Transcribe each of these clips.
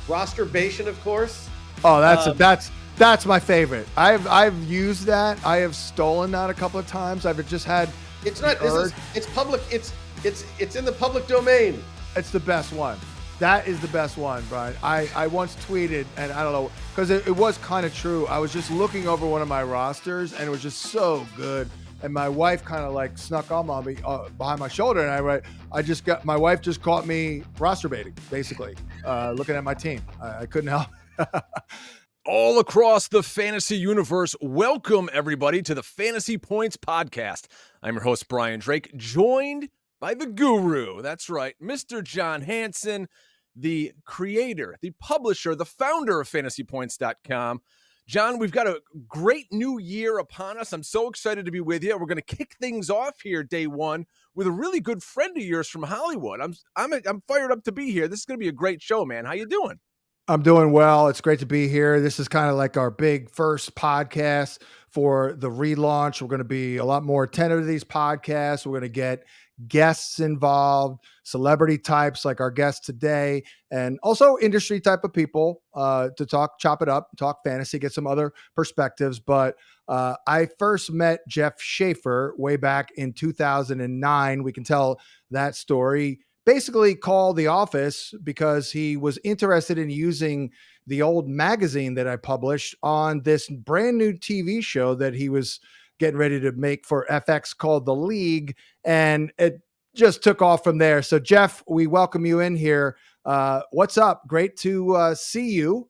Rosterbation, of course. Oh, that's my favorite. I've used that. I have stolen that a couple of times. I've just had. It's not. It's public. It's in the public domain. It's the best one. That is the best one, Brian. I once tweeted, and I don't know, because it was kind of true. I was just looking over one of my rosters, and it was just so good. And my wife kind of like snuck on me behind my shoulder, and my wife just caught me roster baiting, basically, looking at my team. I couldn't help. All across the fantasy universe, welcome everybody to the Fantasy Points podcast. I'm your host, Brian Drake, joined by the guru. That's right, Mr. John Hansen, the creator, the publisher, the founder of FantasyPoints.com. John, we've got a great new year upon us. I'm so excited to be with you. We're going to kick things off here day one with a really good friend of yours from Hollywood. I'm fired up to be here. This is going to be a great show, man. How you doing? I'm doing well. It's great to be here. This is kind of like our big first podcast for the relaunch. We're going to be a lot more attentive to these podcasts. We're going to get guests involved, celebrity types like our guest today, and also industry type of people to chop it up, talk fantasy, get some other perspectives. But I first met Jeff Shaffer way back in 2009. We can tell that story. Basically called the office because he was interested in using the old magazine that I published on this brand new TV show that he was getting ready to make for FX called The League. And it just took off from there. So Jeff, we welcome you in here. What's up? Great to see you,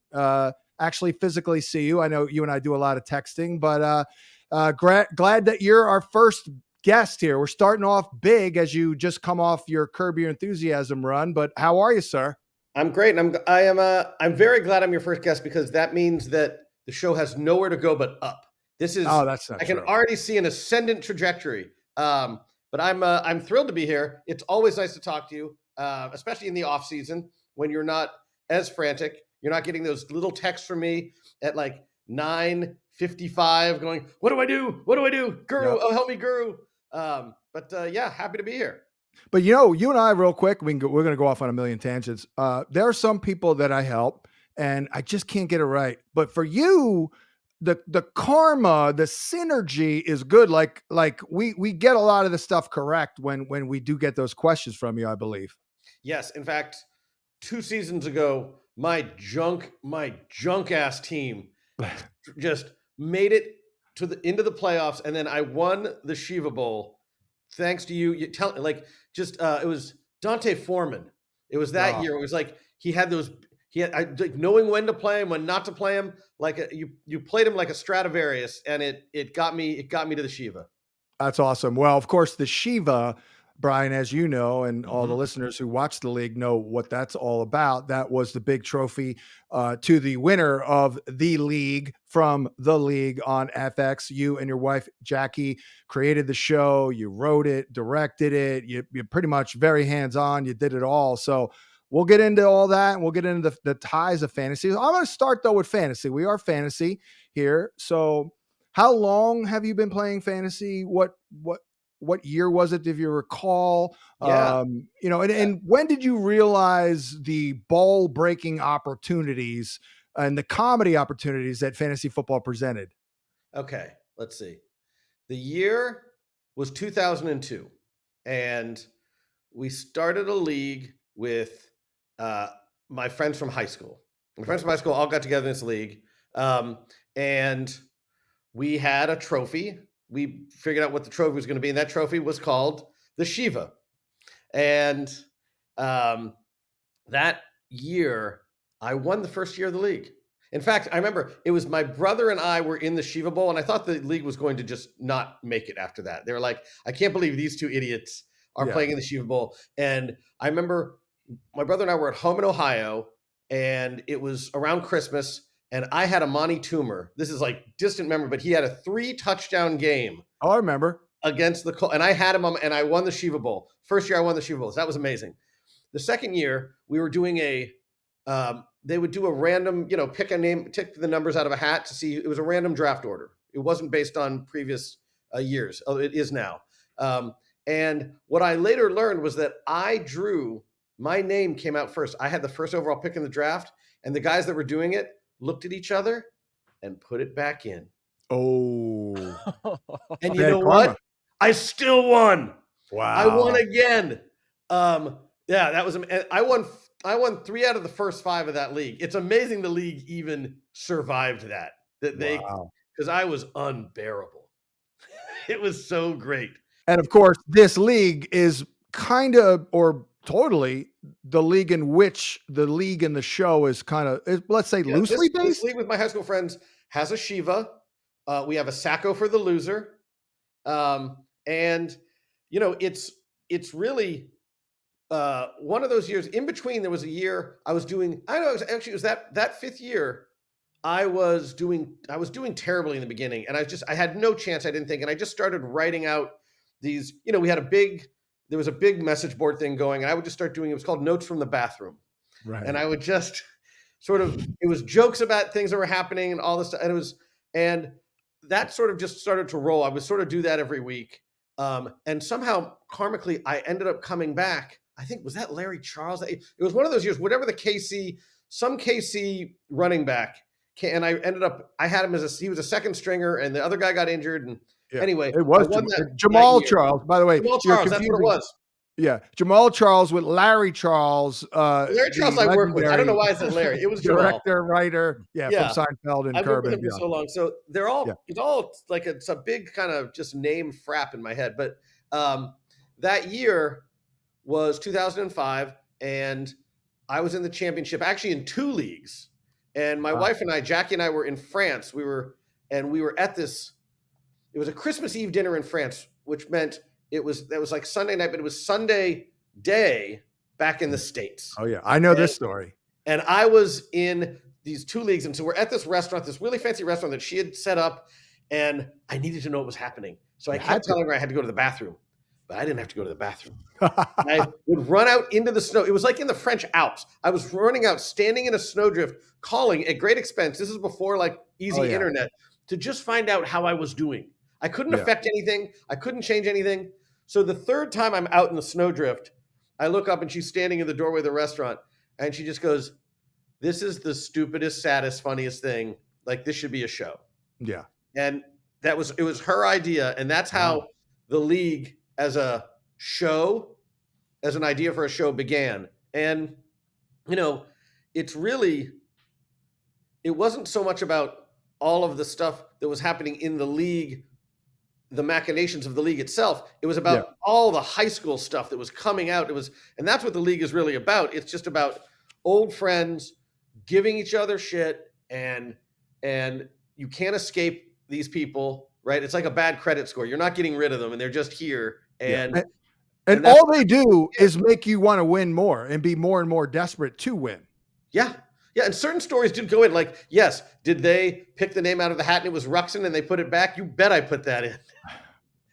actually physically see you. I know you and I do a lot of texting, but glad that you're our first guest here. We're starting off big as you just come off your Curb Your Enthusiasm run, but how are you, sir? I'm great. And I'm very glad I'm your first guest because that means that the show has nowhere to go but up. This is, that's not I can true. already see an ascendant trajectory. But I'm thrilled to be here. It's always nice to talk to you, especially in the off season when you're not as frantic. You're not getting those little texts from me at like 9:55 going, what do I do? What do I do? Guru, Yep. Oh, help me, Guru. Yeah, happy to be here. But you and I, real quick, we're going to go off on a million tangents. There are some people that I help, and I just can't get it right. But for you, the karma, the synergy is good. Like we get a lot of the stuff correct when we do get those questions from you, I believe. Yes, in fact, 2 seasons ago, my junk ass team just made it into the playoffs, and then I won the Shiva Bowl thanks to you. It was Dante Foreman. It was that year. It was like he had knowing when to play him, when not to play him. Like you played him like a Stradivarius, and it got me to the Shiva. That's awesome. Well, of course, the Shiva, Brian, as you know, and all the listeners who watch the league know what that's all about. That was the big trophy to the winner of the league from the league on FX. You and your wife, Jackie, created the show. You wrote it, directed it. You're pretty much very hands-on. You did it all. So we'll get into all that, and we'll get into the ties of fantasy. I'm going to start, though, with fantasy. We are fantasy here. So how long have you been playing fantasy? What year was it, if you recall? Yeah. And when did you realize the ball-breaking opportunities and the comedy opportunities that fantasy football presented? Okay, let's see. The year was 2002, and we started a league with my friends from high school. My friends from high school all got together in this league, and we had a trophy. We figured out what the trophy was going to be, and that trophy was called the Shiva. And that year, I won the first year of the league. In fact, I remember it was my brother and I were in the Shiva Bowl, and I thought the league was going to just not make it after that. They were like, I can't believe these two idiots are playing in the Shiva Bowl. And I remember my brother and I were at home in Ohio, and it was around Christmas, and I had Amani Toomer. This is like distant memory, but he had a 3-touchdown game. Oh, I remember. Against the Colts. And I had him, and I won the Shiva Bowl. First year I won the Shiva Bowl. So that was amazing. The second year, we were doing they would do a random, pick a name, pick the numbers out of a hat to see. It was a random draft order. It wasn't based on previous years. Oh, it is now. And what I later learned was that my name came out first. I had the first overall pick in the draft, And the guys that were doing it looked at each other and put it back in. Oh, And you bad know karma. what? I still won. Wow. I won again. Yeah, that was. I won 3 out of the first 5 of that league. It's amazing the league even survived that. Wow. Because I was unbearable. It was so great. And of course, this league is kind of or totally the league in which the league and the show is kind of, let's say, Yeah, loosely this based. league with my high school friends has a Shiva. We have a Sacco for the loser, and it's really one of those years. In between, there was a year I was doing. I know actually it was that 5th year. I was doing terribly in the beginning, and I had no chance. I didn't think, and I just started writing out these. There was a big message board thing going, and I would just start doing. It was called Notes from the Bathroom. Right. And I would just it was jokes about things that were happening and all this stuff. And that sort of just started to roll. I would sort of do that every week. And somehow karmically, I ended up coming back. I think, was that Larry Charles? It was one of those years, whatever some KC running back. And I had him he was a second stringer and the other guy got injured. And anyway, it was Jamal Charles, by the way. Jamal Charles, that's what it was. Yeah, Jamal Charles with Larry Charles. Larry Charles I work with. I don't know why I said Larry. It was director, Jamal. Writer, from Seinfeld and I've Curb. worked with him for so long. So they're all, it's like it's a big kind of just name frap in my head. But that year was 2005, and I was in the championship, actually in 2 leagues. And my wife and I, Jackie and I, were in France. We were at this. It was a Christmas Eve dinner in France, which meant that was like Sunday night, but it was Sunday day back in the States. Oh yeah, I know this story. And I was in these 2 leagues, and so we're at this restaurant, this really fancy restaurant that she had set up, and I needed to know what was happening. So I kept telling her I had to go to the bathroom, but I didn't have to go to the bathroom. I would run out into the snow. It was like in the French Alps. I was running out, standing in a snowdrift, calling at great expense. This is before like easy internet, to just find out how I was doing. I couldn't affect anything. I couldn't change anything. So the 3rd time I'm out in the snowdrift, I look up and she's standing in the doorway of the restaurant, and she just goes, "This is the stupidest, saddest, funniest thing. Like, this should be a show." Yeah. And it was her idea. And that's how the league as a show, as an idea for a show, began. And, it wasn't so much about all of the stuff that was happening in the league, the machinations of the league itself. It was about all the high school stuff that was coming out. And that's what the league is really about. It's just about old friends giving each other shit, and you can't escape these people, right? It's like a bad credit score. You're not getting rid of them, and they're just here. And all they do is make you want to win more and be more and more desperate to win. Yeah. Yeah, and certain stories did go in. Like, yes, did they pick the name out of the hat and it was Ruxin and they put it back? You bet I put that in.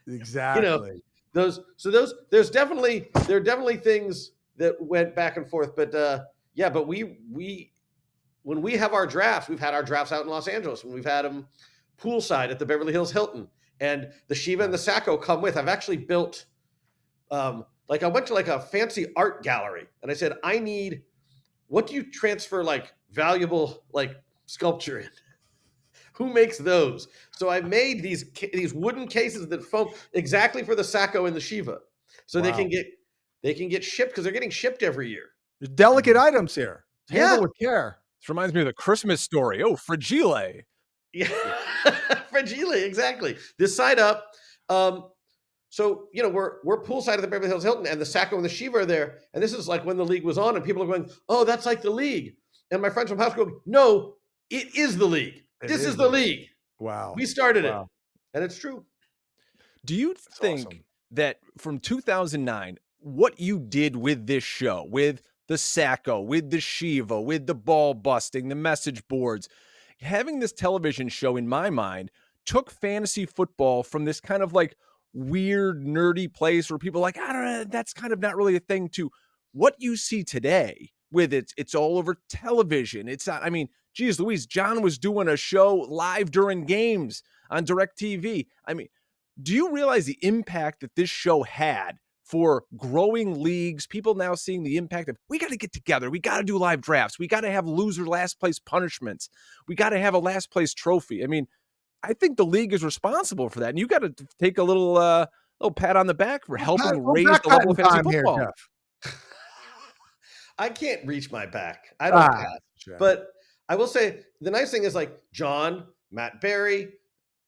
Exactly. There are definitely things that went back and forth. But but we when we have our drafts, we've had our drafts out in Los Angeles, and we've had them poolside at the Beverly Hills Hilton, and the Shiva and the Sacco come with. I've actually built I went to like a fancy art gallery, and I said, what do you transfer like valuable like sculpture in? Who makes those? So I made these wooden cases that foam exactly for the Sacco and the Shiva, so they can get shipped, because they're getting shipped every year. There's delicate items here. Handle with care. This reminds me of the Christmas story. Oh, fragile. Yeah, fragile, exactly. This side up. So, we're poolside at the Beverly Hills Hilton, and the Sacco and the Shiva are there. And this is like when the league was on, and people are going, "Oh, that's like the league." And my friends from high school go, "No, it is the league. This is the league. Wow. We started it." And it's true. Do you think that from 2009, what you did with this show, with the Sacco, with the Shiva, with the ball busting, the message boards, having this television show, in my mind, took fantasy football from this kind of like weird, nerdy place where people are like, I don't know, that's kind of not really a thing, to what you see today with it's all over television. It's not, I mean, geez Louise, John was doing a show live during games on DirecTV. I mean, do you realize the impact that this show had for growing leagues, people now seeing the impact of, we got to get together. We got to do live drafts. We got to have loser last place punishments. We got to have a last place trophy. I mean, I think the league is responsible for that. And you got to take a little pat on the back for helping raise the level of fantasy football. Here, Jeff. I can't reach my back. I don't pass. Sure. But I will say the nice thing is like John, Matt Berry,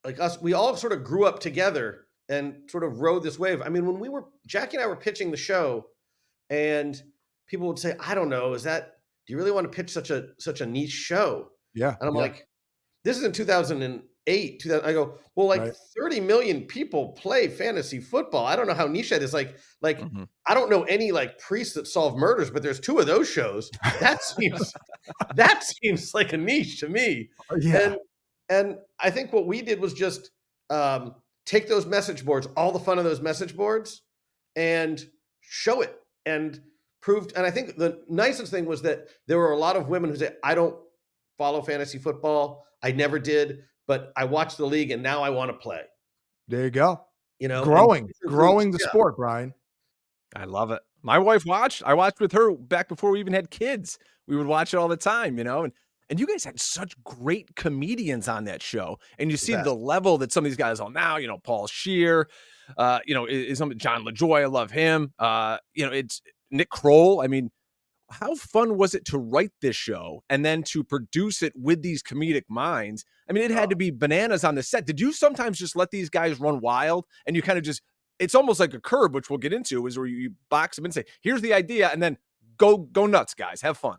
like us, we all sort of grew up together and sort of rode this wave. I mean, when Jackie and I were pitching the show and people would say, I don't know, do you really want to pitch such a niche show? Yeah. And I'm like, this is in 2008, I go, well, like 30 million people play fantasy football. I don't know how niche that is. Like I don't know any like priests that solve murders, but there's 2 of those shows. That seems like a niche to me. Yeah. And I think what we did was just take those message boards, all the fun of those message boards, and show it and proved. And I think the nicest thing was that there were a lot of women who said, I don't follow fantasy football. I never did, but I watched the league and now I want to play. There you go. You know, growing the sport, Brian. I love it. My wife watched. I watched with her back before we even had kids. We would watch it all the time, you know, and you guys had such great comedians on that show. And you see the level that some of these guys are now, you know, Paul Scheer, you know, is John LaJoy. I love him. You know, it's Nick Kroll. I mean, how fun was it to write this show and then to produce it with these comedic minds? I mean, it had to be bananas on the set. Did you sometimes just let these guys run wild and you kind of just, it's almost like a curb, which we'll get into, is where you box them and say, here's the idea, and then go nuts, guys, have fun.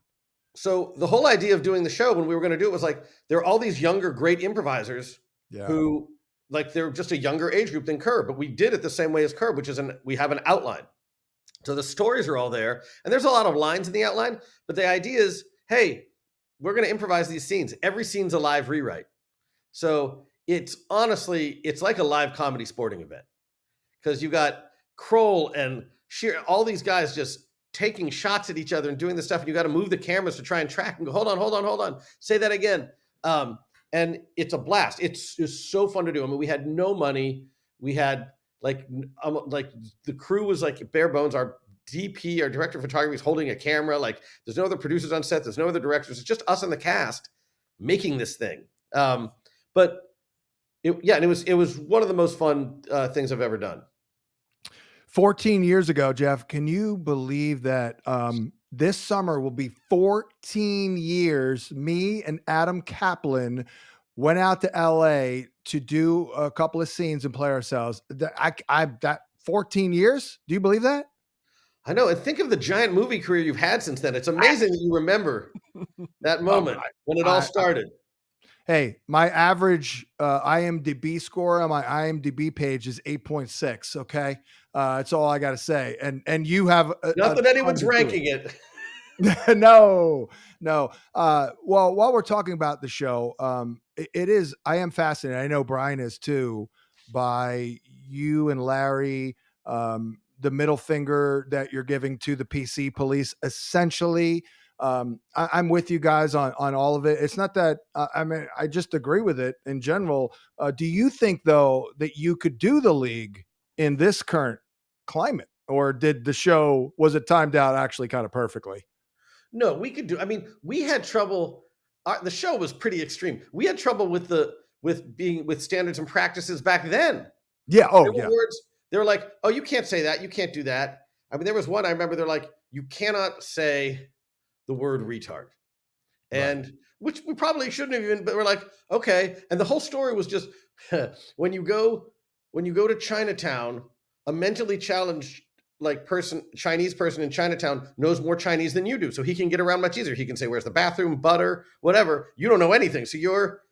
So the whole idea of doing the show when we were going to do it was like, there are all these younger, great improvisers who like, they're just a younger age group than Curb, but we did it the same way as Curb, which is we have an outline. So the stories are all there, and there's a lot of lines in the outline, but the idea is, hey, we're going to improvise these scenes. Every scene's a live rewrite. So it's like a live comedy sporting event, because you got Kroll and Scheer, all these guys just taking shots at each other and doing this stuff, and you got to move the cameras to try and track and go, hold on. Say that again. And it's a blast. It's so fun to do. I mean, we had no money. We had like the crew was like bare bones. Our DP, our director of photography, is holding a camera. Like there's no other producers on set. There's no other directors. It's just us and the cast making this thing. But it was one of the most fun things I've ever done. 14 years ago, Jeff, can you believe that this summer will be 14 years me and Adam Kaplan went out to LA to do a couple of scenes and play ourselves? That 14 years? Do you believe that? I know. And think of the giant movie career you've had since then. It's amazing that you remember that moment when it all started. Hey, my average IMDb score on my IMDb page is 8.6. Okay. That's all I got to say. And you have not that anyone's ranking it. No. Well, while we're talking about the show, I am fascinated. I know Brian is too, by you and Larry, the middle finger that you're giving to the PC police, essentially. I'm with you guys on all of it. It's not that, I mean, I just agree with it in general. Do you think though that you could do the league in this current climate, or was it timed out actually kind of perfectly? No, we could do. I mean, we had trouble. The show was pretty extreme. We had trouble with standards and practices back then. Yeah. Oh, yeah. Words. They were like, "Oh, you can't say that. You can't do that." I mean, there was one I remember. They're like, "You cannot say the word retard," and which we probably shouldn't have even. But we're like, okay. And the whole story was just when you go to Chinatown, a mentally challenged Chinese person in Chinatown knows more Chinese than you do. So he can get around much easier. He can say, where's the bathroom, butter, whatever. You don't know anything. So you're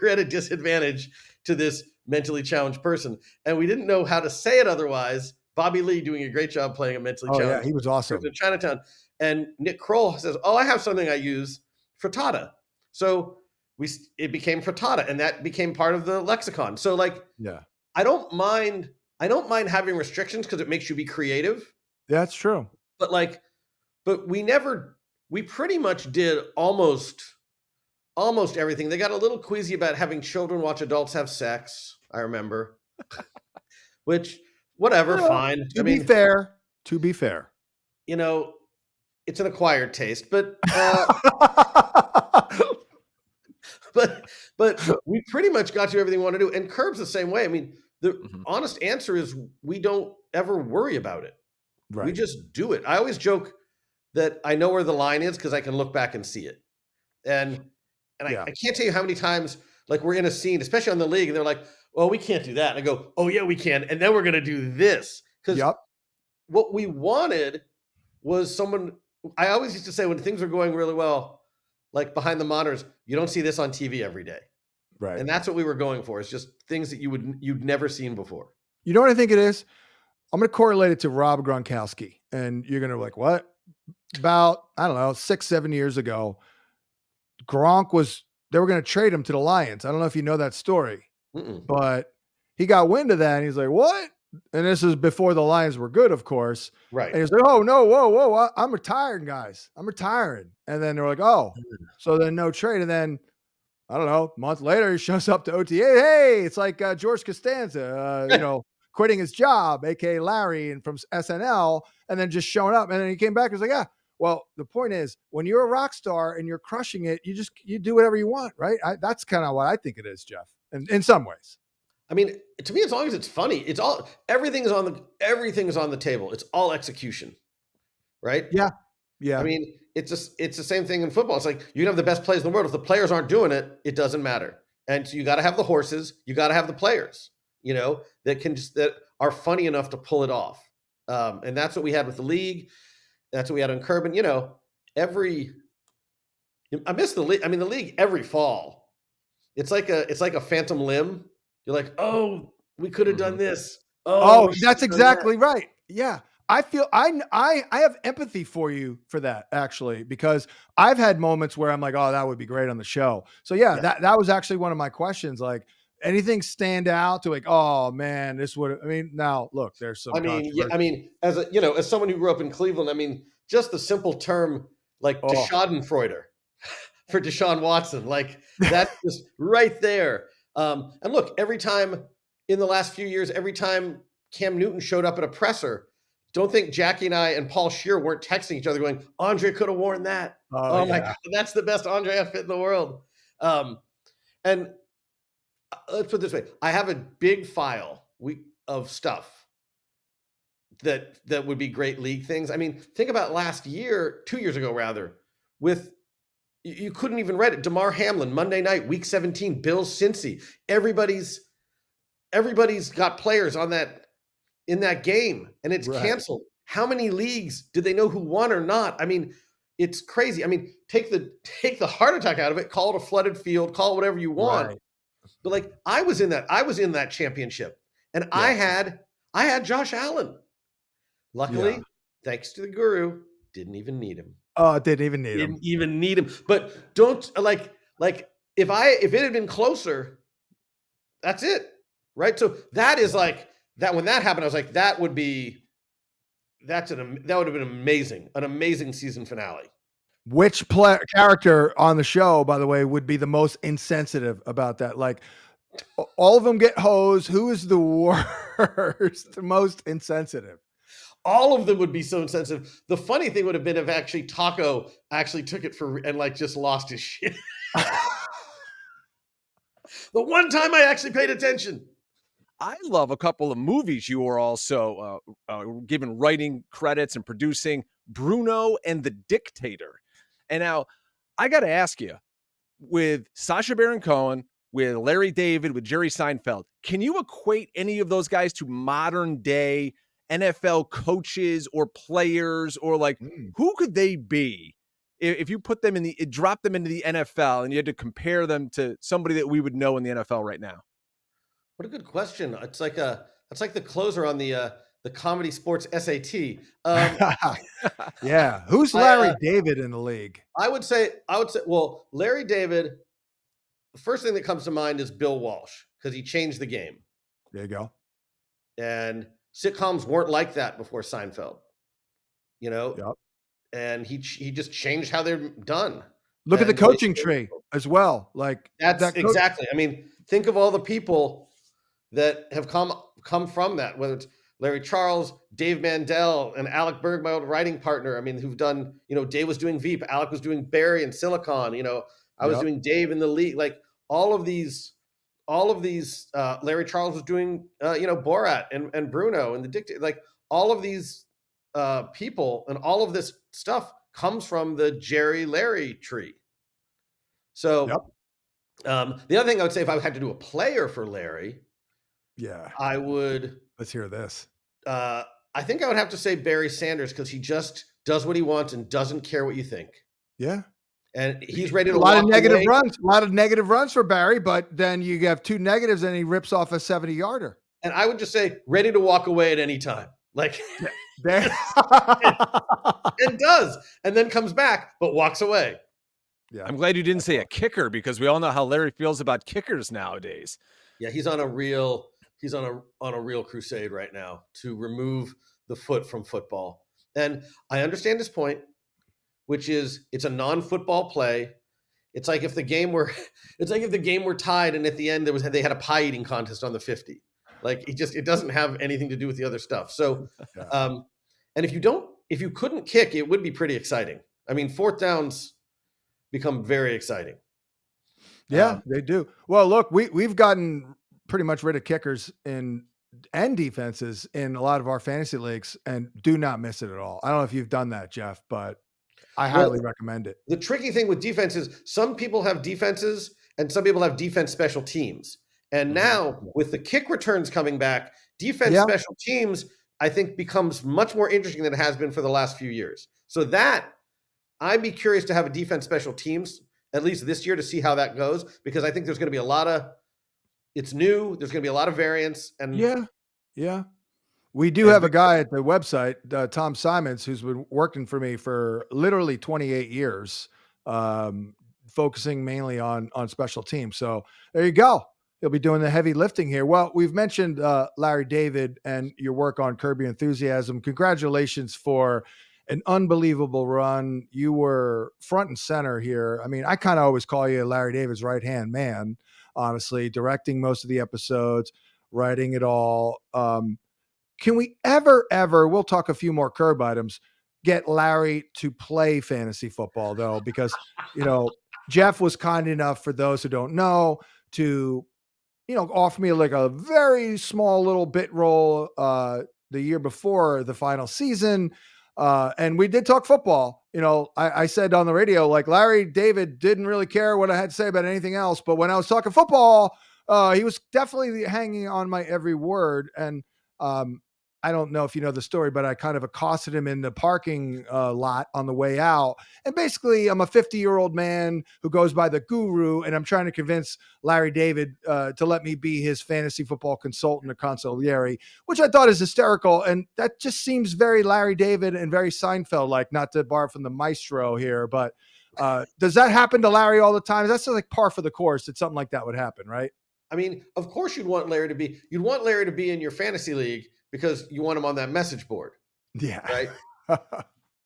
at a disadvantage to this mentally challenged person. And we didn't know how to say it otherwise. Bobby Lee doing a great job playing a mentally challenged. Yeah, he was awesome. Person in Chinatown. And Nick Kroll says, oh, I have something I use, frittata. So it became frittata, and that became part of the lexicon. So I don't mind having restrictions because it makes you be creative. That's true. But we pretty much did almost everything. They got a little queasy about having children watch adults have sex, I remember. Which whatever, Well, fine. to be fair, You know, it's an acquired taste, but but we pretty much got you everything we want to do. And Curb's the same way. I mean, the Mhm. honest answer is we don't ever worry about it. We right. just do it. I always joke that I know where the line is because I can look back and see it. And Yeah. I can't tell you how many times like we're in a scene, especially on the league, and they're like, well, we can't do that. And I go, oh yeah, we can. And then we're gonna do this. Because Yep. what we wanted was someone. I always used to say when things are going really well, like behind the monitors, you don't see this on TV every day. Right. And that's what we were going for. It's just things that you'd never seen before. You know what I think it is? I'm going to correlate it to Rob Gronkowski. And you're going to be like, what? About, I don't know, 6-7 years ago, they were going to trade him to the Lions. I don't know if you know that story, Mm-mm. but he got wind of that and he's like, what? And this is before the Lions were good, of course. Right. And he's like, oh, no, whoa, I'm retiring, guys. I'm retiring. And then they're like, oh, so then no trade. And then, I don't know, a month later, he shows up to OTA. Hey, it's like George Costanza, quitting his job, aka Larry, and from SNL, and then just showing up. And then he came back and was like, yeah. Well, the point is, when you're a rock star and you're crushing it, you do whatever you want, right? That's kind of what I think it is, Jeff. And in some ways, I mean, to me, as long as it's funny, everything is on the table. It's all execution, right? yeah. I mean, it's the same thing in football. It's like you can have the best players in the world. If the players aren't doing it, it doesn't matter. And so you got to have the horses. You got to have the players, that are funny enough to pull it off. And that's what we had with the league. That's what we had on Curb. And I miss the league. I mean, the league every fall. It's like a phantom limb. You're like, oh, we could have done this. Oh, we should that's have done that. exactly right. Yeah. I feel I have empathy for you for that, actually, because I've had moments where I'm like, oh, that would be great on the show. So yeah. That was actually one of my questions. Like, anything stand out to like, oh man, now look, there's some controversy. As someone who grew up in Cleveland, I mean, just the simple term like Schadenfreude for Deshaun Watson, like that's just right there. And look, every time in the last few years, every time Cam Newton showed up at a presser, don't think Jackie and I and Paul Scheer weren't texting each other going, Andre could have worn that. Oh my God, that's the best Andre outfit in the world. And let's put it this way. I have a big file of stuff that would be great league things. I mean, think about last year, 2 years ago, rather, with you couldn't even read it. Damar Hamlin, Monday night, week 17, Bills, Cincy. Everybody's got players in that game, and it's canceled. How many leagues did they know who won or not? I mean, it's crazy. I mean, take the heart attack out of it, call it a flooded field, call it whatever you want. Right. But like I was in that championship, and I had Josh Allen. Luckily, thanks to the guru, didn't even need him. Oh, didn't even need him. But don't like if it had been closer, that's it. Right. So that is like that when that happened, I was like, that would have been amazing. An amazing season finale. Which character on the show, by the way, would be the most insensitive about that? Like, all of them get hosed. Who is the worst, the most insensitive? All of them would be so insensitive. The funny thing would have been if actually Taco actually took it and like just lost his shit. The one time I actually paid attention. I love a couple of movies you were also given writing credits and producing, Bruno and the Dictator. And now I got to ask you, with Sacha Baron Cohen, with Larry David, with Jerry Seinfeld, can you equate any of those guys to modern day NFL coaches or players, or like who could they be if you put them drop them into the NFL and you had to compare them to somebody that we would know in the NFL right now? What a good question. It's like the closer on the comedy sports SAT. Yeah. Who's Larry David in the league? I would say, well, Larry David, the first thing that comes to mind is Bill Walsh, because he changed the game. There you go. And sitcoms weren't like that before Seinfeld, Yep. And he just changed how they're done. Look at the coaching tree as well. Like that's exactly. I mean, think of all the people that have come from that, whether it's Larry Charles, Dave Mandel, and Alec Berg, my old writing partner. I mean, who've done, Dave was doing Veep, Alec was doing Barry and Silicon, I was Yep. doing Dave in the league. Like all of these, Larry Charles was doing, Borat and Bruno and the Dictator. Like all of these people and all of this stuff comes from the Jerry Larry tree. So the other thing I would say, if I had to do a player for Larry, Yeah. I would. Let's hear this. I think I would have to say Barry Sanders, because he just does what he wants and doesn't care what you think. Yeah. And he's ready to a lot walk of negative away. runs, a lot of negative runs for Barry, but then you have 2 negatives and he rips off a 70-yarder. And I would just say ready to walk away at any time. Like There. and does, and then comes back, but walks away. Yeah. I'm glad you didn't say a kicker, because we all know how Larry feels about kickers nowadays. Yeah, he's on a real crusade right now to remove the foot from football. And I understand his point, which is it's a non-football play. It's like if the game were tied and at the end they had a pie eating contest on the 50. Like it doesn't have anything to do with the other stuff. So and if you couldn't kick, it would be pretty exciting. I mean, 4th downs become very exciting. Yeah, they do. Well, look, we've gotten pretty much rid of kickers and defenses in a lot of our fantasy leagues, and do not miss it at all. I don't know if you've done that, Jeff, but I highly recommend it. The tricky thing with defense is some people have defenses and some people have defense special teams. And now with the kick returns coming back, defense special teams, I think, becomes much more interesting than it has been for the last few years. So that I'd be curious to have a defense special teams at least this year to see how that goes, because I think there's going to be it's new. There's going to be a lot of variance. And yeah. We do have a guy at the website, Tom Simons, who's been working for me for literally 28 years, focusing mainly on special teams. So there you go. He'll be doing the heavy lifting here. Well, we've mentioned Larry David and your work on Curb Your Enthusiasm. Congratulations for an unbelievable run. You were front and center here. I mean, I kind of always call you Larry David's right-hand man, honestly, directing most of the episodes, writing it all. Can we ever, we'll talk a few more curb items, get Larry to play fantasy football, though? Because, Jeff was kind enough, for those who don't know, to, offer me like a very small little bit role the year before the final season. And we did talk football. I said on the radio, like, Larry David didn't really care what I had to say about anything else. But when I was talking football, he was definitely hanging on my every word. And I don't know if you know the story, but I kind of accosted him in the parking lot on the way out. And basically, I'm a 50-year-old man who goes by the Guru, and I'm trying to convince Larry David to let me be his fantasy football consultant or consigliere, which I thought is hysterical. And that just seems very Larry David and very Seinfeld-like, not to borrow from the maestro here. But does that happen to Larry all the time? That's like par for the course that something like that would happen, right? I mean, of course you'd want Larry to be in your fantasy league, because you want him on that message board. Yeah. Right.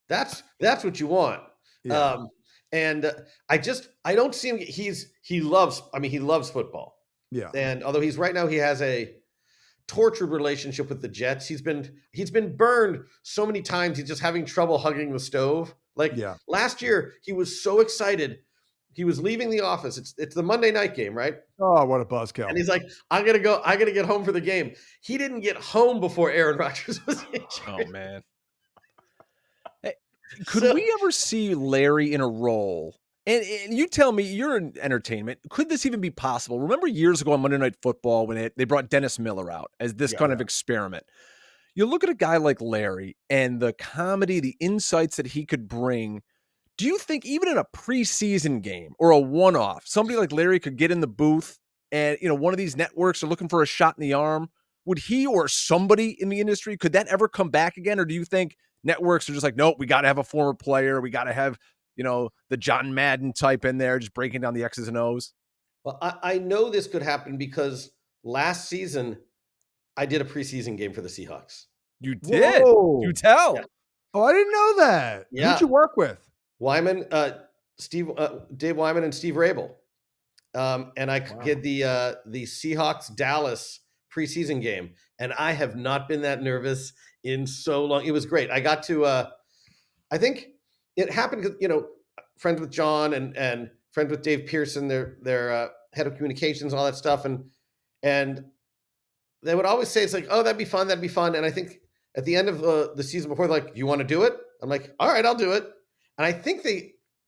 That's what you want. Yeah. And I don't see him. He loves football. Yeah. And although right now he has a tortured relationship with the Jets, he's been burned so many times. He's just having trouble hugging the stove. Like last year, he was so excited. He was leaving the office. It's the Monday night game, right? Oh, what a buzzkill. And he's like, I got to get home for the game. He didn't get home before Aaron Rodgers was injured. Oh, man. Hey, could we ever see Larry in a role? And you tell me, you're in entertainment. Could this even be possible? Remember years ago on Monday Night Football when they brought Dennis Miller out as this kind of experiment? You look at a guy like Larry and the comedy, the insights that he could bring. Do you think even in a preseason game or a one-off, somebody like Larry could get in the booth and, one of these networks are looking for a shot in the arm? Would he or somebody in the industry, could that ever come back again? Or do you think networks are just like, nope, we got to have a former player. We got to have, the John Madden type in there, just breaking down the X's and O's? Well, I know this could happen because last season I did a preseason game for the Seahawks. You did? Whoa. You tell. Yeah. Oh, I didn't know that. Yeah. Who'd you work with? Wyman, Dave Wyman and Steve Rabel. And I did the Seahawks Dallas preseason game, and I have not been that nervous in so long. It was great. I got to, I think it happened because, friends with John and friends with Dave Pearson, their head of communications, all that stuff, and they would always say, it's like, oh, that'd be fun. And I think at the end of the season before, they're like, you want to do it? I'm like, all right, I'll do it. And I think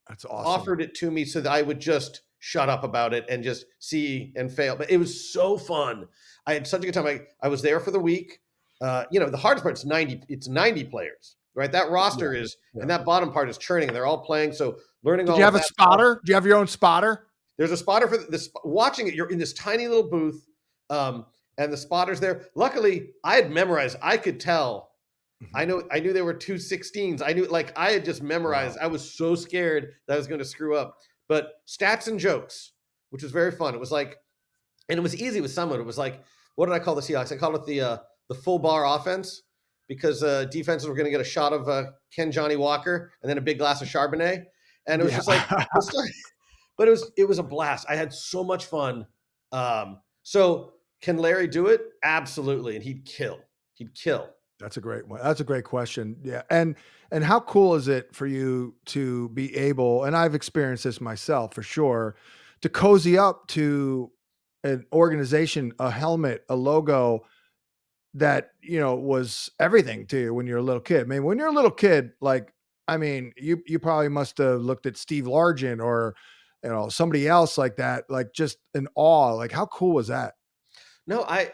That's awesome. offered it to me so that I would just shut up about it and just see and fail. But it was so fun. I had such a good time. I was there for the week. The hardest part is 90 players, right? That roster is, and that bottom part is churning. They're all playing. So learning all. Did you have a spotter? Do you have your own spotter? There's a spotter for this. Watching it, you're in this tiny little booth, and the spotter's there. Luckily, I had memorized. I could tell. I knew there were 216s. I had just memorized. Wow. I was so scared that I was going to screw up. But stats and jokes, which was very fun. It was like, and it was easy with someone. It was like, what did I call the Seahawks? I called it the full bar offense, because defenses were going to get a shot of Ken Johnny Walker and then a big glass of Chardonnay, and it was just like, but it was a blast. I had so much fun. So can Larry do it? Absolutely, and he'd kill. That's a great one. That's a great question. Yeah. And how cool is it for you to be able, and I've experienced this myself for sure, to cozy up to an organization, a helmet, a logo that, was everything to you when you're a little kid. I mean, when you're a little kid, you probably must have looked at Steve Largent or, somebody else like that, like just in awe. Like, how cool was that? No, I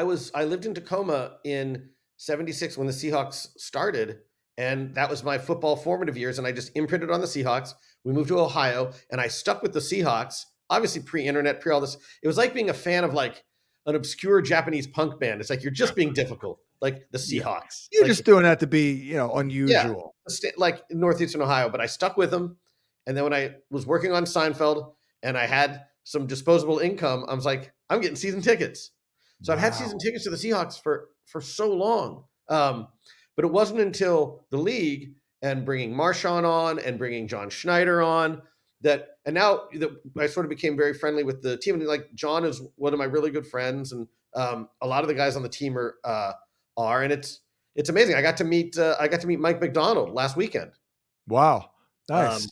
lived in Tacoma in 76 when the Seahawks started, and that was my football formative years, and I just imprinted on the Seahawks. We moved to Ohio, and I stuck with the Seahawks, obviously pre-internet, pre all this. It was like being a fan of like an obscure Japanese punk band. It's like you're just being difficult, like the Seahawks. You're just doing that to be, unusual. Yeah, like Northeastern Ohio, but I stuck with them. And then when I was working on Seinfeld and I had some disposable income, I was like, I'm getting season tickets. So I've had season tickets to the Seahawks for so long. But it wasn't until the league and bringing Marshawn on and bringing John Schneider on and now that I sort of became very friendly with the team. And like John is one of my really good friends, and a lot of the guys on the team are, and it's amazing. I got to meet Mike McDonald last weekend. Wow, nice.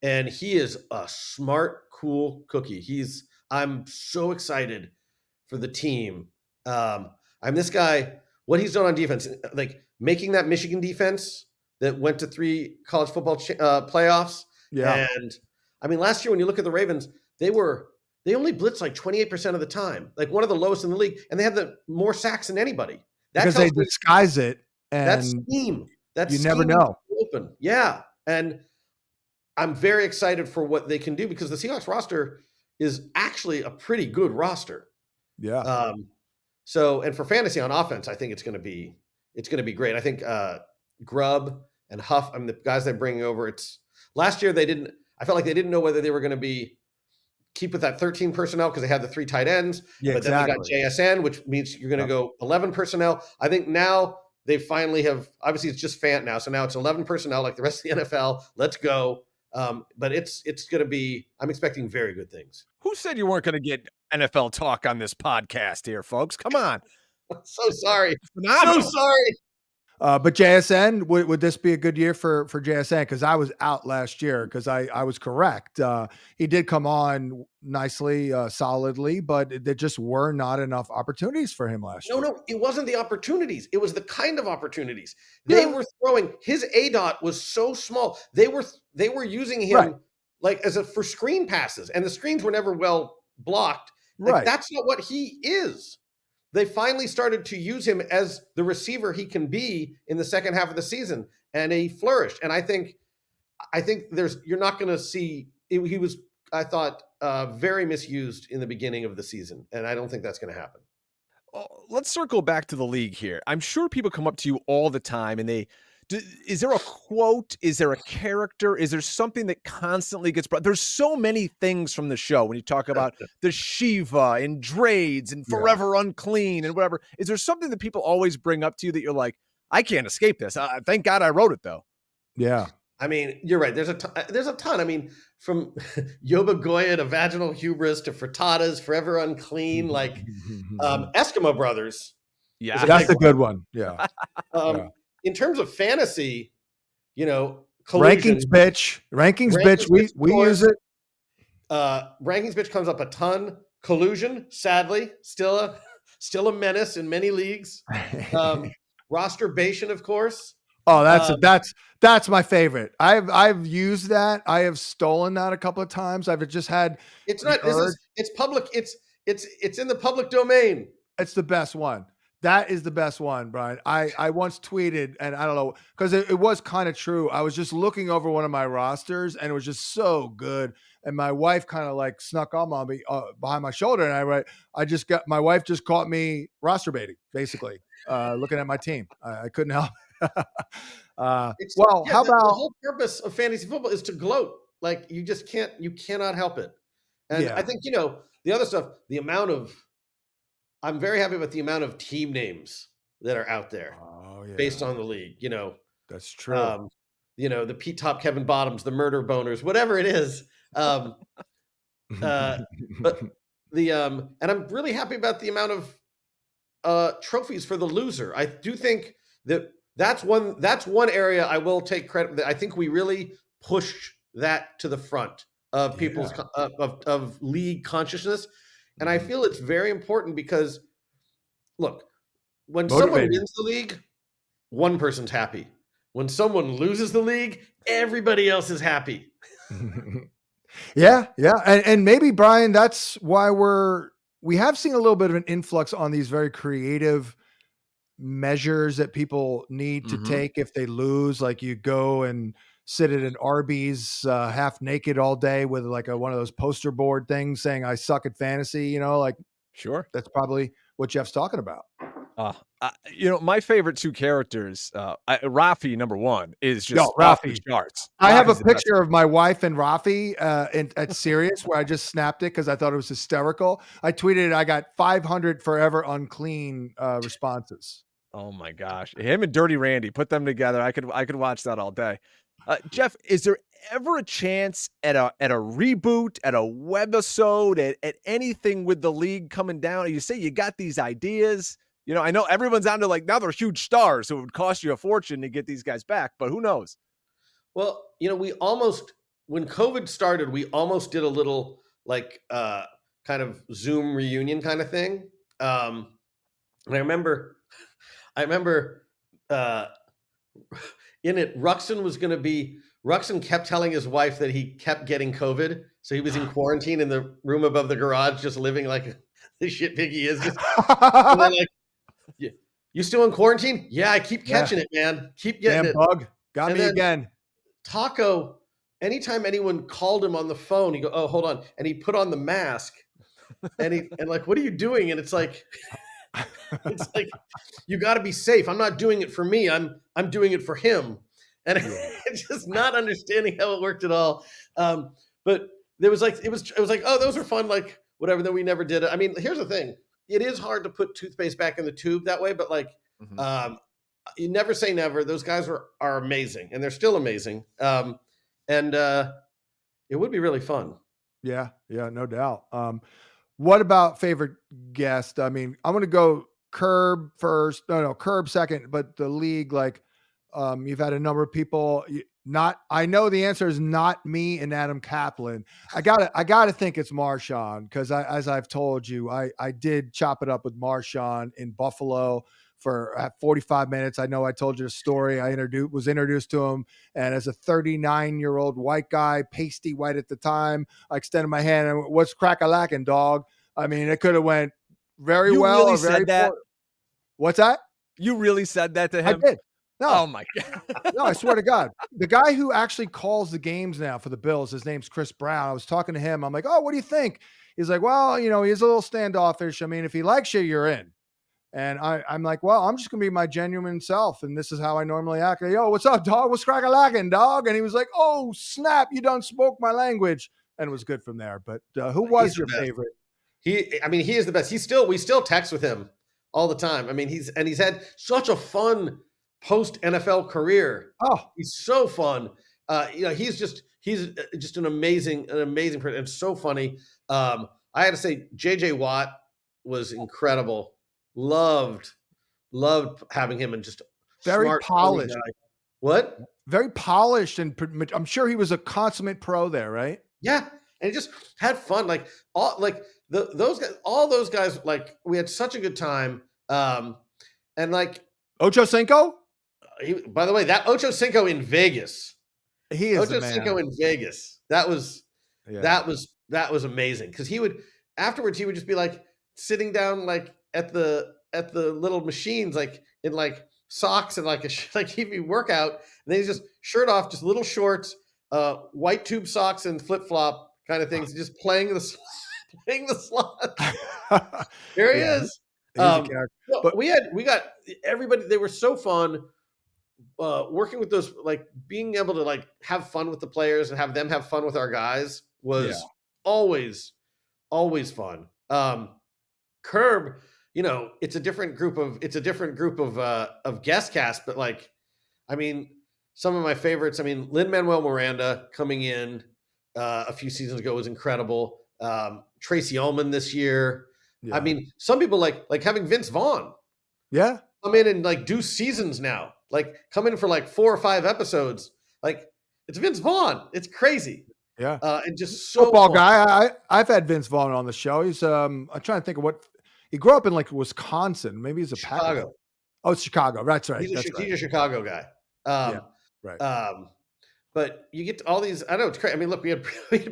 And he is a smart, cool cookie. I'm so excited for the team. This guy, what he's done on defense, like making that Michigan defense that went to 3 college football playoffs. Yeah. And last year, when you look at the Ravens, they only blitzed like 28% of the time, like one of the lowest in the league. And they had the more sacks than anybody. Because they disguise it. And that scheme. You never know. Open. Yeah. And I'm very excited for what they can do, because the Seahawks roster is actually a pretty good roster. Yeah. And for fantasy on offense, I think it's going to be great. I think Grubb and Huff, the guys they're bringing over. Last year I felt like they didn't know whether they were going to keep with that 13 personnel because they had the 3 tight ends. Yeah, but then they got JSN, which means you're going to go 11 personnel. I think now they finally have. Obviously, it's just Fant now, so now it's 11 personnel like the rest of the NFL. Let's go. But it's going to be. I'm expecting very good things. Who said you weren't going to get NFL talk on this podcast here, folks? Come on. So sorry. Phenomenal. So sorry. But JSN, would this be a good year for JSN? Because I was out last year, because I was correct. He did come on nicely, solidly, but there just were not enough opportunities for him last year. No, it wasn't the opportunities. It was the kind of opportunities. They were throwing. His ADOT was so small. They were using him like for screen passes, and the screens were never well blocked. Like, that's not what he is. They finally started to use him as the receiver he can be in the second half of the season, and he flourished. And I think you're not going to see. He was, I thought, very misused in the beginning of the season, and I don't think that's going to happen. Let's circle back to the league here. I'm sure people come up to you all the time, and is there a quote? Is there a character? Is there something that constantly gets brought? There's so many things from the show when you talk about the Shiva and Drades and Forever Unclean and whatever. Is there something that people always bring up to you that you're like, I can't escape this? Thank God I wrote it, though. Yeah. I mean, you're right. There's a ton. I mean, from Yoba Goya to vaginal hubris to frittatas, forever unclean, like Eskimo Brothers is a Yeah. That's big a one. good one. Yeah. Yeah. In terms of fantasy, Rankings collusion, bitch. Rankings bitch. rankings, bitch, of We use course. it. Rankings bitch comes up a ton. Collusion, sadly, still a menace in many leagues. Rosterbation, of course. Oh, Um, that's my favorite. I've used that. I have stolen that a couple of times. I've just had it's the not. urge. It's public. It's in the public domain. It's the best one. That is the best one, Brian. I once tweeted, and I don't know, because it was kind of true. I was just looking over one of my rosters, and it was just so good. And my wife kind of like snuck on me behind my shoulder, and my wife just caught me roster baiting, basically, looking at my team. I couldn't help. Well, how The about whole purpose of fantasy football is to gloat. Like you cannot help it. And I yeah? think the other stuff. I'm very happy with the amount of team names that are out there Oh based yeah, on the league. that's true. Um, the Pete Top Kevin Bottoms, the Murder Boners, whatever it is. Um, but and I'm really happy about the amount of trophies for the loser. I do think that's one area I will take credit that I think we really pushed that to the front of people's Yeah. of league consciousness, and I Mhm. feel it's very important because look, when someone Motivating. wins the league, one person's happy. When someone loses the league, everybody else is happy. Yeah, yeah, and maybe Brian, that's why we have seen a little bit of an influx on these very creative measures that people need to Mhm. take if they lose. Like you go and sit at an Arby's half naked all day with like one of those poster board things saying "I suck at fantasy." Like Sure. that's probably what Jeff's talking about. Uh, my favorite two characters, Rafi, number one, is Yo, just off the Rafi. charts. I have a Rafi's the best. picture of my wife and Rafi at Sirius where I just snapped it because I thought it was hysterical. I tweeted I got 500 forever unclean responses. Oh my gosh, him and Dirty Randy, put them together. I could watch that all day. Jeff, is there ever a chance at a reboot, at a webisode, at anything with the league coming down? You say you got these ideas. I know everyone's on to like now they're huge stars, so it would cost you a fortune to get these guys back, but who knows? Well, we almost when COVID started, we almost did a little like kind of Zoom reunion kind of thing. And I remember uh, in it, Ruxin kept telling his wife that he kept getting COVID, so he was in quarantine in the room above the garage, just living like the shit pig he is. Just and they're like, you still in quarantine? Yeah, I keep Yeah, catching it, man. Keep getting damn it. bug got And me then again. Taco, anytime anyone called him on the phone, he go, "Oh, hold on," and he put on the mask, and like, "What are you doing?" And it's like, it's like, you got to be safe. I'm not doing it for me. I'm doing it for him, and Yeah. it's just not understanding how it worked at all. But there was like, it was like, oh, those are fun, like whatever. Then we never did it. I mean, here's the thing: it is hard to put toothpaste back in the tube that way, but like, Mhm. you never say never. Those guys are amazing, and they're still amazing. And it would be really fun. Yeah, yeah, no doubt. What about favorite guest? I mean, I'm gonna go Curb first. No, Curb second, but the league, like, you've had a number of people. Not, I know the answer is not me and Adam Kaplan. I gotta think it's Marshawn because as I've told you, I did chop it up with Marshawn in Buffalo for 45 minutes. I know I told you the story. I was introduced to him, and as a 39-year-old white guy, pasty white at the time, I extended my hand and went, "What's crack-a-lackin', dog?" I mean, it could have went very You well really or very said that? poor. What's that? You really said that to I him? did. No, Oh my god. no, I swear to God. The guy who actually calls the games now for the Bills, his name's Chris Brown. I was talking to him. I'm like, "Oh, what do you think?" He's like, "Well, he's a little standoffish. I mean, if he likes you, you're in." And I'm like, "Well, I'm just gonna be my genuine self, and this is how I normally act." "Yo, what's up, dog? What's crack a lacking, dog?" And he was like, "Oh, snap! You done spoke my language," and it was good from there. But who He's was the your best. favorite? He is the best. We still text with him all the time. I mean, he's had such a fun post NFL career. Oh, He's so fun, he's just an amazing person and so funny. I had to say, JJ Watt was incredible. Loved having him, and just Very smart, funny polished. guy. What? Very polished, and I'm sure he was a consummate pro there, right? Yeah, and he just had fun. Like those guys, all those guys. Like we had such a good time. And like Ocho Cinco, by the way, that Ocho Cinco in Vegas. he is the Ocho man. Cinco in Vegas. That was amazing, because he would afterwards he would just be like sitting down like at the little machines, like in like socks and like like he'd be workout, and then he's just shirt off, just little shorts, white tube socks and flip flop kind of things, just playing the slots. There he is. He's a character. But we got everybody. They were so fun. Working with those, like being able to like have fun with the players and have them have fun with our guys was always fun. Curb, it's a different group of guest cast, but like, I mean, some of my favorites. I mean, Lin-Manuel Miranda coming in a few seasons ago was incredible. Tracy Ullman this year. yeah. I mean, some people like having Vince Vaughn come in and like do seasons now. Like come in for like 4 or 5 episodes. Like it's Vince Vaughn. It's crazy. Yeah. And just so football fun. guy. I've had Vince Vaughn on the show. He's I'm trying to think of what he grew up in, like Wisconsin. Maybe he's a Chicago. Packer. Oh, it's Chicago. That's right. He's a Chicago guy. Right. But you get to all these. I know it's crazy. I mean, look, we had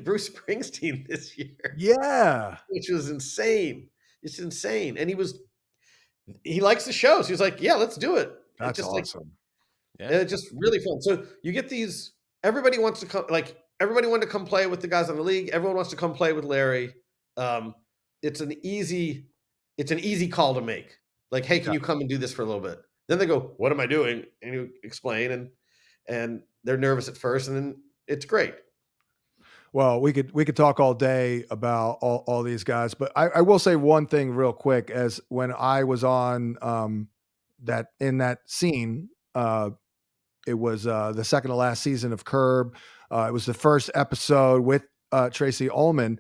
Bruce Springsteen this year. Yeah. Which was insane. It's insane. And he likes the show. So he was like, yeah, let's do it. That's just awesome. It's just really fun. So you get these, everybody wants to come, like everybody wanted to come play with the guys on the league. Everyone wants to come play with Larry. It's an easy call to make. Like, hey, can you come and do this for a little bit? Then they go, what am I doing? And you explain, and they're nervous at first, and then it's great. Well, we could talk all day about all these guys, but I will say one thing real quick. As when I was on in that scene, it was the second to last season of Curb. It was the first episode with Tracy Ullman.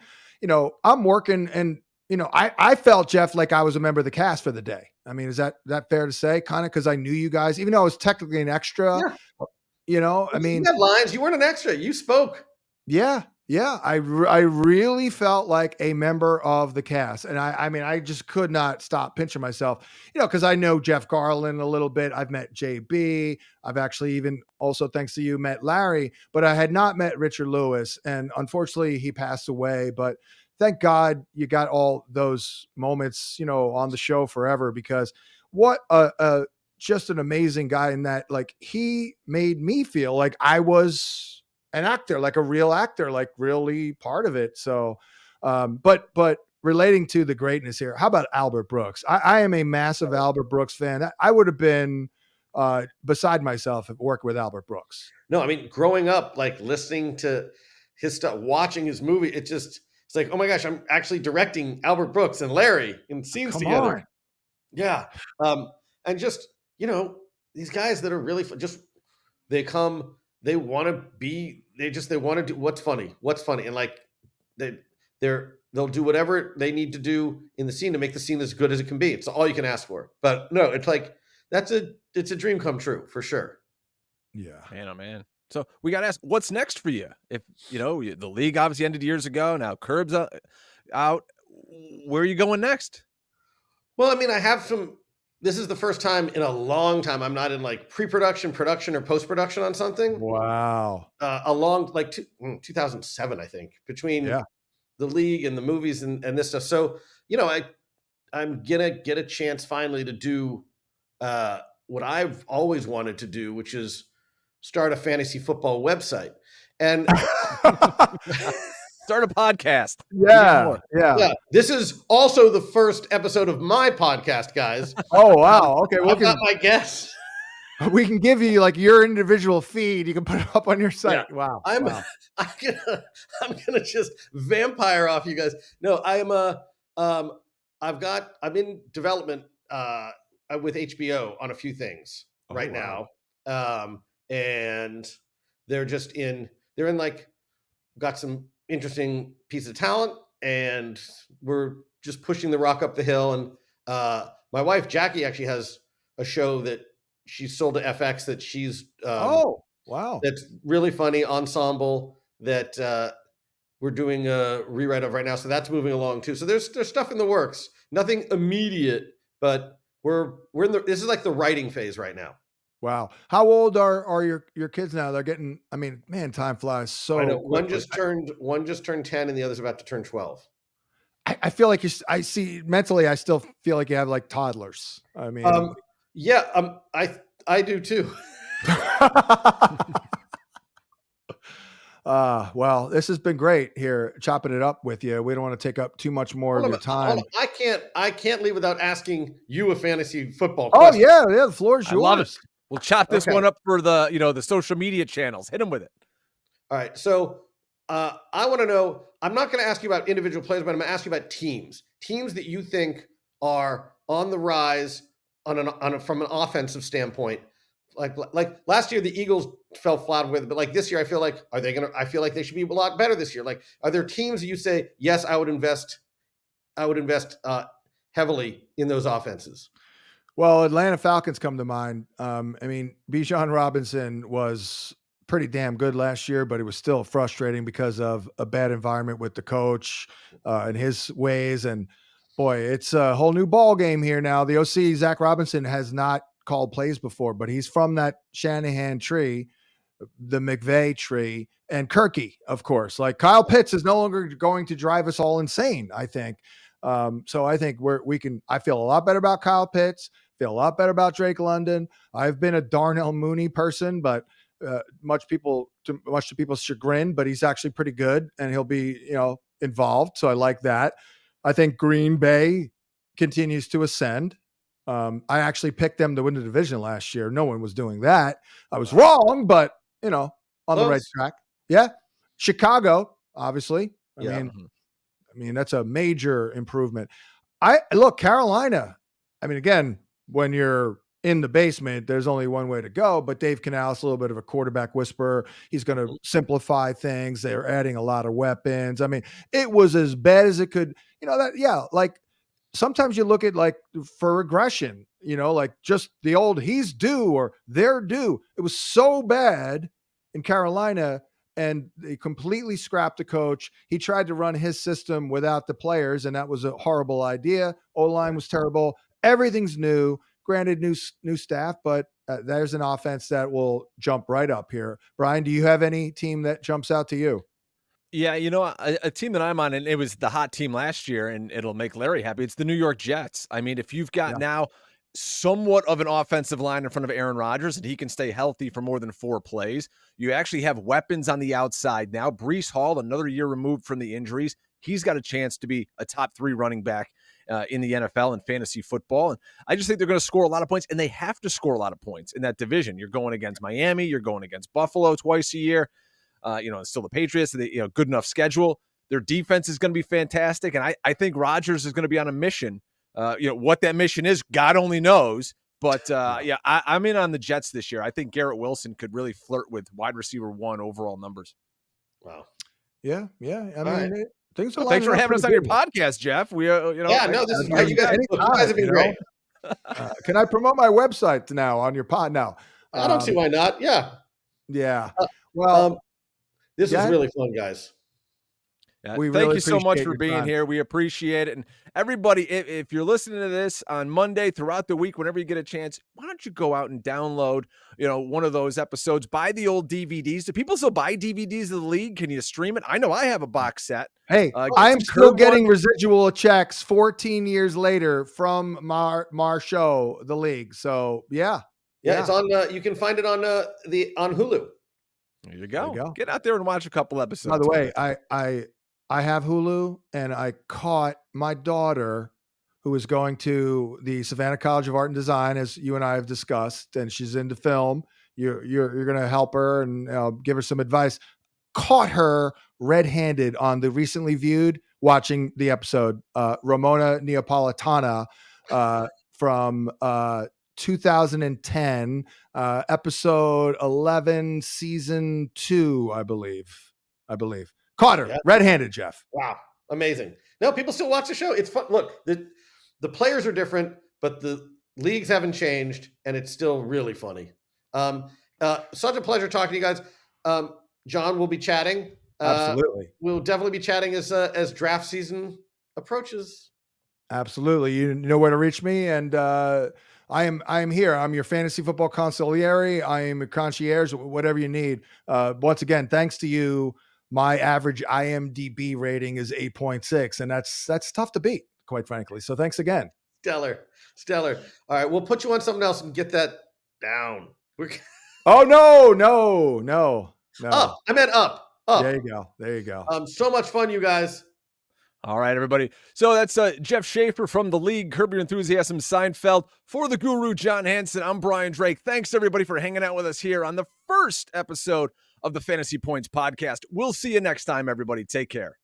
I'm working, and I felt, Jeff, like I was a member of the cast for the day. I mean, is that fair to say? Kind of, because I knew you guys, even though I was technically an extra. Yeah. I mean, you had lines. You weren't an extra. You spoke. Yeah. I really felt like a member of the cast. And I mean, I just could not stop pinching myself, because I know Jeff Garland a little bit. I've met JB. I've actually even also, thanks to you, met Larry, but I had not met Richard Lewis. And unfortunately he passed away, but thank God you got all those moments, on the show forever, because what just an amazing guy in that, like, he made me feel like I was an actor, like a real actor, like really part of it. So, but relating to the greatness here, how about Albert Brooks? I am a massive Albert Brooks fan. I would have been beside myself if working with Albert Brooks. No, I mean, growing up, like listening to his stuff, watching his movie, it's like, oh my gosh, I'm actually directing Albert Brooks and Larry in scenes together. On. Yeah. And just, these guys that are really they come, they want to do what's funny. And like they'll do whatever they need to do in the scene to make the scene as good as it can be. It's all you can ask for. But no, it's like, it's a dream come true for sure. Yeah. Man, oh man. So we got to ask, what's next for you? If the league obviously ended years ago. Now Curb's out. Where are you going next? Well, I mean, this is the first time in a long time I'm not in like pre-production, production, or post-production on something. Wow. Along like 2007, I think, between the league and the movies and this stuff. So, I'm gonna get a chance finally to do what I've always wanted to do, which is start a fantasy football website and start a podcast. Yeah. This is also the first episode of my podcast, guys. Oh, wow. Okay. I've got my guess. We can give you like your individual feed. You can put it up on your site. Yeah. Wow. I'm gonna just vampire off you guys. No, I'm in development with HBO on a few things right now. And they're in like, got some interesting piece of talent, and we're just pushing the rock up the hill. And my wife Jackie actually has a show that she sold to FX that she's Oh, wow. that's really funny, Ensemble, that we're doing a rewrite of right now. So that's moving along too. So there's stuff in the works. Nothing immediate, but we're in this is like the writing phase right now. Wow. How old are your kids now? They're getting, I mean, man, time flies so I know quickly. one just turned 10 and the other's about to turn 12. I feel like I see mentally, I still feel like you have like toddlers. I mean, Yeah, I do too. Well, this has been great here, chopping it up with you. We don't want to take up too much more of your time. I can't leave without asking you a fantasy football Oh question. yeah, the floor is yours. I love it. We'll chop this Okay. one up for the, the social media channels. Hit them with it. All right. So I want to know, I'm not going to ask you about individual players, but I'm going to ask you about teams that you think are on the rise from an offensive standpoint. Like last year, the Eagles fell flat with it, but like this year, I feel like I feel like they should be a lot better this year. Like, are there teams that you say, yes, I would invest heavily in those offenses? Well, Atlanta Falcons come to mind. I mean, Bijan Robinson was pretty damn good last year, but it was still frustrating because of a bad environment with the coach and his ways. And boy, it's a whole new ball game here now. The OC, Zach Robinson, has not called plays before, but he's from that Shanahan tree, the McVay tree, and Kirky, of course. Like Kyle Pitts is no longer going to drive us all insane, I think. So I think I feel a lot better about Kyle Pitts, feel a lot better about Drake London. I've been a Darnell Mooney person, but much to people's chagrin, but he's actually pretty good and he'll be, involved. So I like that. I think Green Bay continues to ascend. I actually picked them to win the division last year. No one was doing that. I was wrong, but on the right track. Yeah. Chicago, obviously. I mean, that's a major improvement. Carolina. I mean, again, when you're in the basement, there's only one way to go, but Dave Canales, a little bit of a quarterback whisperer. He's going to simplify things. They're adding a lot of weapons. I mean, it was as bad as it could, like sometimes you look at like for regression, like just the old he's due or they're due. It was so bad in Carolina and they completely scrapped the coach. He tried to run his system without the players, and that was a horrible idea. O-line was terrible. Everything's new. Granted, new staff, but there's an offense that will jump right up here. Brian, do you have any team that jumps out to you? Yeah, a team that I'm on, and it was the hot team last year, and it'll make Larry happy. It's the New York Jets. I mean, if you've got now somewhat of an offensive line in front of Aaron Rodgers and he can stay healthy for more than 4 plays, you actually have weapons on the outside now. Breece Hall, another year removed from the injuries, he's got a chance to be a top 3 running back in the NFL and fantasy football. And I just think they're going to score a lot of points, and they have to score a lot of points in that division. You're going against Miami, you're going against Buffalo twice a year. Still the Patriots, good enough schedule. Their defense is going to be fantastic. And I think Rodgers is going to be on a mission. What that mission is, God only knows. But I'm in on the Jets this year. I think Garrett Wilson could really flirt with wide receiver 1 overall numbers. Wow. Yeah. I mean, thanks for having us on your podcast, Jeff. This is great. You guys have been great. Can I promote my website now on your pod now? I don't see why not. Yeah. Yeah. This was really fun, guys. Yeah, thank you so much for being here. We appreciate it. And everybody, if you're listening to this on Monday throughout the week, whenever you get a chance, why don't you go out and download, one of those episodes, buy the old DVDs. Do people still buy DVDs of the league? Can you stream it? I know I have a box set. Hey, I'm still getting residual checks 14 years later from Mar show, the league. So yeah. It's on, you can find it on Hulu. There you go. Get out there and watch a couple episodes. By the way, I have Hulu, and I caught my daughter who is going to the Savannah College of Art and Design, as you and I have discussed, and she's into film. You're going to help her and give her some advice. Caught her red-handed on the recently viewed watching the episode. Ramona Neapolitana from 2010, episode 11, season 2, I believe. Carter, Yeah. red-handed Jeff. Wow, amazing. No, people still watch the show. It's fun. Look, the players are different, but the leagues haven't changed, and it's still really funny. Such a pleasure talking to you guys. John, we'll be chatting. Absolutely. We'll definitely be chatting as draft season approaches. Absolutely. You know where to reach me. And I am here. I'm your fantasy football consigliere. I am a concierge, whatever you need. Once again, thanks to you, my average IMDb rating is 8.6, and that's tough to beat, quite frankly. So thanks again. Stellar. All right, we'll put you on something else and get that down. Oh, no. Up. I meant up. There you go. So much fun, you guys. All right, everybody. So that's Jeff Shaffer from the league, Curb Your Enthusiasm, Seinfeld. For the guru, John Hansen, I'm Brian Drake. Thanks, everybody, for hanging out with us here on the first episode of the Fantasy Points podcast. We'll see you next time, everybody. Take care.